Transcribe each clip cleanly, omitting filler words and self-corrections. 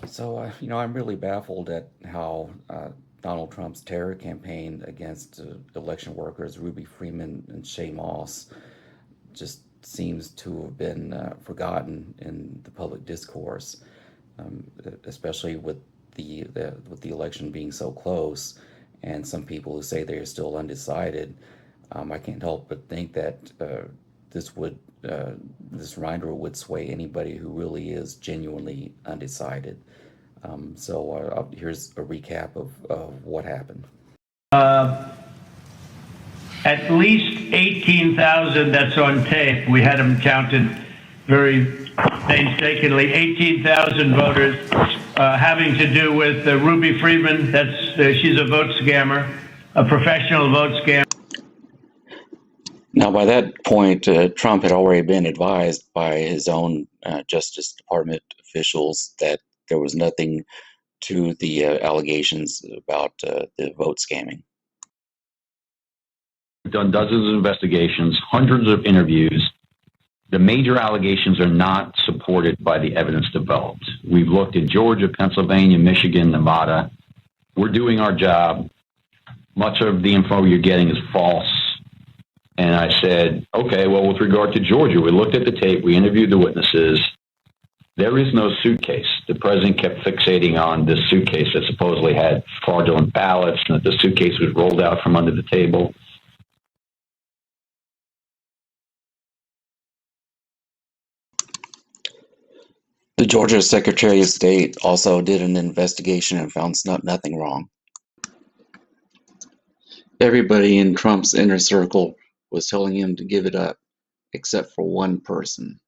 I'm really baffled at how Donald Trump's terror campaign against election workers Ruby Freeman and Shay Moss just seems to have been forgotten in the public discourse, especially with the election being so close, and some people who say they're still undecided. I can't help but think that this would this reminder would sway anybody who really is genuinely undecided. Here's a recap of what happened. At least 18,000, that's on tape. We had them counted very painstakingly. 18,000 voters having to do with Ruby Freeman. She's a vote scammer, a professional vote scammer. Now, by that point, Trump had already been advised by his own Justice Department officials that there was nothing to the allegations about the vote scamming. We've done dozens of investigations, hundreds of interviews. The major allegations are not supported by the evidence developed. We've looked at Georgia, Pennsylvania, Michigan, Nevada. We're doing our job. Much of the info you're getting is false. And I said, okay, well, with regard to Georgia, we looked at the tape, we interviewed the witnesses. There is no suitcase. The president kept fixating on this suitcase that supposedly had fraudulent ballots and that the suitcase was rolled out from under the table. The Georgia Secretary of State also did an investigation and found nothing wrong. Everybody in Trump's inner circle was telling him to give it up, except for one person.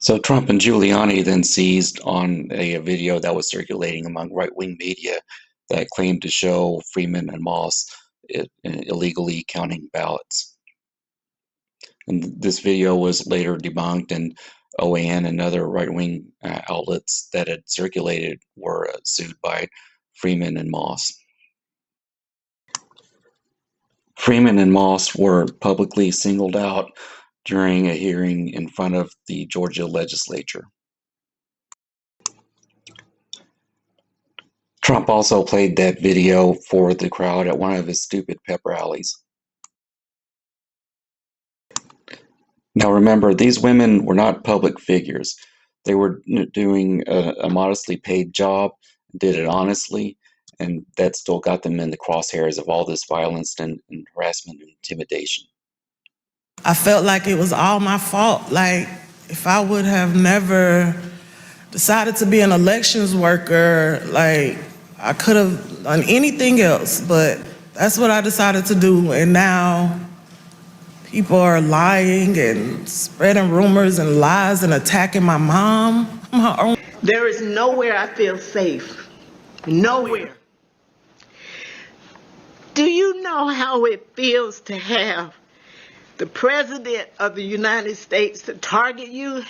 So Trump and Giuliani then seized on a video that was circulating among right-wing media that claimed to show Freeman and Moss illegally counting ballots. And this video was later debunked, and OAN and other right-wing outlets that had circulated were sued by Freeman and Moss. Freeman and Moss were publicly singled out during a hearing in front of the Georgia legislature. Trump also played that video for the crowd at one of his stupid pep rallies. Now remember, these women were not public figures. They were doing a modestly paid job, did it honestly, and that still got them in the crosshairs of all this violence and harassment and intimidation. I felt like it was all my fault. Like, if I would have never decided to be an elections worker, like, I could have done anything else, but that's what I decided to do. And now people are lying and spreading rumors and lies and attacking my mom. There is nowhere I feel safe. Nowhere. Do you know how it feels to have the President of the United States to target you?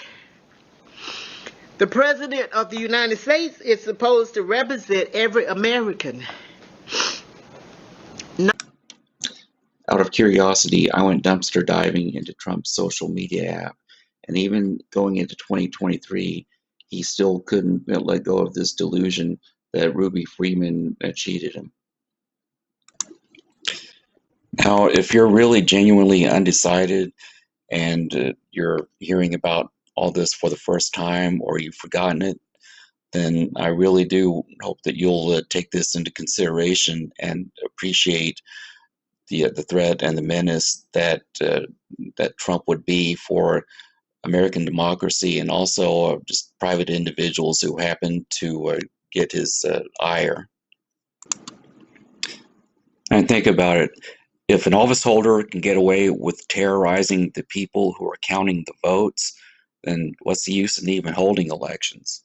The President of the United States is supposed to represent every American. Out of curiosity, I went dumpster diving into Trump's social media app, and even going into 2023, he still couldn't let go of this delusion that Ruby Freeman cheated him. Now, if you're really genuinely undecided and you're hearing about all this for the first time, or you've forgotten it, then I really do hope that you'll take this into consideration and appreciate the threat and the menace that that Trump would be for American democracy, and also just private individuals who happen to get his ire. And think about it. If an office holder can get away with terrorizing the people who are counting the votes, then what's the use in even holding elections?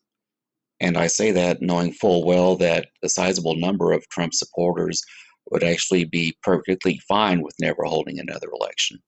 And I say that knowing full well that a sizable number of Trump supporters would actually be perfectly fine with never holding another election.